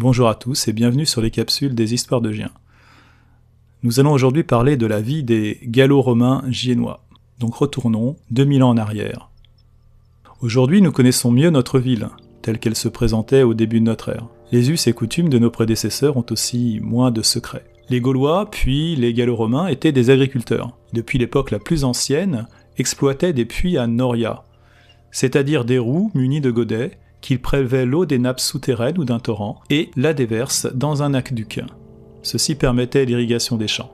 Bonjour à tous et bienvenue sur les capsules des histoires de Gien. Nous allons aujourd'hui parler de la vie des Gallo-Romains giennois. Donc retournons 2000 ans en arrière. Aujourd'hui, nous connaissons mieux notre ville, telle qu'elle se présentait au début de notre ère. Les us et coutumes de nos prédécesseurs ont aussi moins de secrets. Les Gaulois, puis les Gallo-Romains, étaient des agriculteurs. Depuis l'époque la plus ancienne, exploitaient des puits à noria, c'est-à-dire des roues munies de godets, qu'ils prélevaient l'eau des nappes souterraines ou d'un torrent et la déversent dans un aqueduc. Ceci permettait l'irrigation des champs.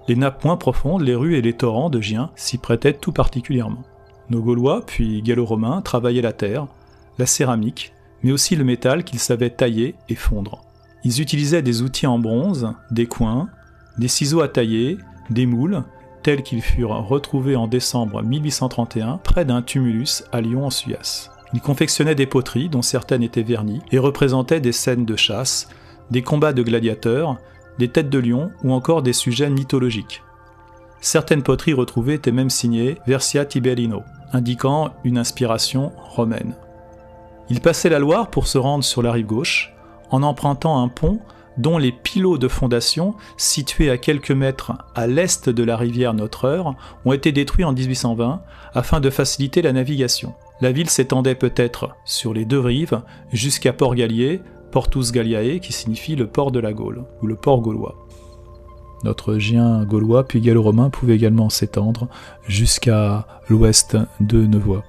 Les nappes moins profondes, les rues et les torrents de Gien s'y prêtaient tout particulièrement. Nos Gaulois, puis Gallo-Romains, travaillaient la terre, la céramique, mais aussi le métal qu'ils savaient tailler et fondre. Ils utilisaient des outils en bronze, des coins, des ciseaux à tailler, des moules, tels qu'ils furent retrouvés en décembre 1831 près d'un tumulus à Lyon en Suyasse. Ils confectionnaient des poteries dont certaines étaient vernies et représentaient des scènes de chasse, des combats de gladiateurs, des têtes de lion ou encore des sujets mythologiques. Certaines poteries retrouvées étaient même signées Versia Tiberino, indiquant une inspiration romaine. Ils passaient la Loire pour se rendre sur la rive gauche, en empruntant un pont dont les pilots de fondation, situés à quelques mètres à l'est de la rivière Notre-Heure, ont été détruits en 1820 afin de faciliter la navigation. La ville s'étendait peut-être sur les deux rives jusqu'à Port-Gallier, Portus Galliae, qui signifie le port de la Gaule, ou le port gaulois. Notre Gien gaulois puis gallo-romain pouvait également s'étendre jusqu'à l'ouest de Nevoy.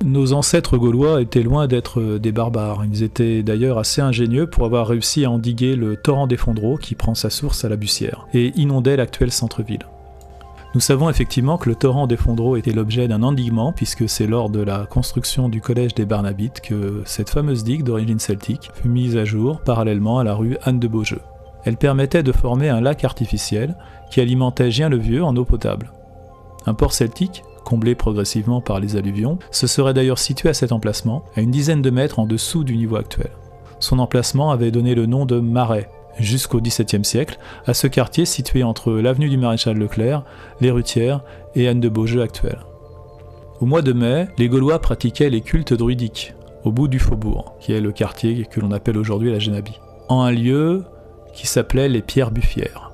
Nos ancêtres gaulois étaient loin d'être des barbares. Ils étaient d'ailleurs assez ingénieux pour avoir réussi à endiguer le torrent des Fondreaux qui prend sa source à la Bussière et inondait l'actuel centre-ville. Nous savons effectivement que le torrent des Fondreaux était l'objet d'un endiguement puisque c'est lors de la construction du collège des Barnabites que cette fameuse digue d'origine celtique fut mise à jour parallèlement à la rue Anne de Beaujeu. Elle permettait de former un lac artificiel qui alimentait Gien-le-Vieux en eau potable. Un port celtique, comblé progressivement par les alluvions, se serait d'ailleurs situé à cet emplacement, à une dizaine de mètres en dessous du niveau actuel. Son emplacement avait donné le nom de Marais, jusqu'au XVIIe siècle, à ce quartier situé entre l'avenue du Maréchal Leclerc, les Rutières et Anne de Beaujeu actuelle. Au mois de mai, les Gaulois pratiquaient les cultes druidiques, au bout du faubourg, qui est le quartier que l'on appelle aujourd'hui la Genabi, en un lieu qui s'appelait les Pierres Buffières.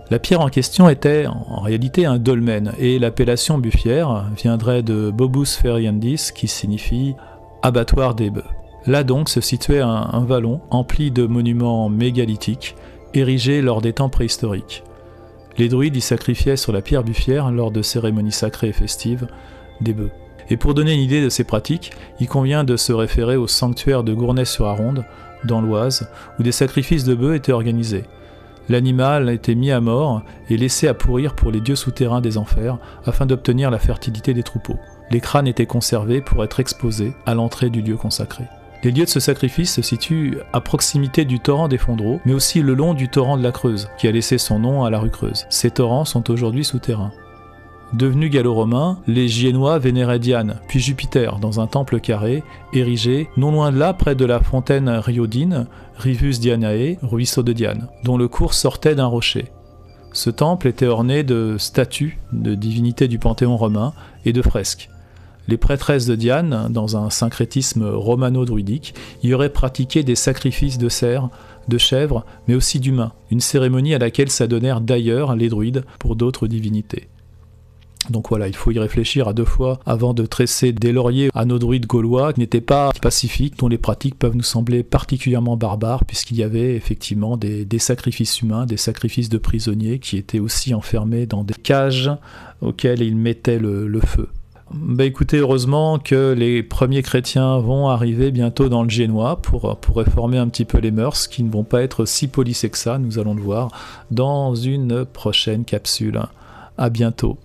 La pierre en question était en réalité un dolmen, et l'appellation Buffière viendrait de Bobus Feriendis, qui signifie abattoir des bœufs. Là donc se situait un vallon empli de monuments mégalithiques, érigés lors des temps préhistoriques. Les druides y sacrifiaient sur la pierre Buffière, lors de cérémonies sacrées et festives, des bœufs. Et pour donner une idée de ces pratiques, il convient de se référer au sanctuaire de Gournay-sur-Aronde, dans l'Oise, où des sacrifices de bœufs étaient organisés. L'animal était mis à mort et laissé à pourrir pour les dieux souterrains des enfers, afin d'obtenir la fertilité des troupeaux. Les crânes étaient conservés pour être exposés à l'entrée du lieu consacré. Les lieux de ce sacrifice se situent à proximité du torrent des Fondreaux, mais aussi le long du torrent de la Creuse, qui a laissé son nom à la rue Creuse. Ces torrents sont aujourd'hui souterrains. Devenus gallo-romains, les Giennois vénéraient Diane, puis Jupiter, dans un temple carré, érigé, non loin de là, près de la fontaine Riodine, Rivus Dianae, ruisseau de Diane, dont le cours sortait d'un rocher. Ce temple était orné de statues de divinités du panthéon romain et de fresques. Les prêtresses de Diane, dans un syncrétisme romano-druidique, y auraient pratiqué des sacrifices de cerfs, de chèvres, mais aussi d'humains, une cérémonie à laquelle s'adonnèrent d'ailleurs les druides pour d'autres divinités. Donc voilà, il faut y réfléchir à deux fois avant de tresser des lauriers à nos druides gaulois qui n'étaient pas pacifiques, dont les pratiques peuvent nous sembler particulièrement barbares, puisqu'il y avait effectivement des sacrifices humains, des sacrifices de prisonniers qui étaient aussi enfermés dans des cages auxquelles ils mettaient le feu. Écoutez, heureusement que les premiers chrétiens vont arriver bientôt dans le Giennois pour réformer un petit peu les mœurs, qui ne vont pas être si policés que ça, nous allons le voir dans une prochaine capsule. À bientôt.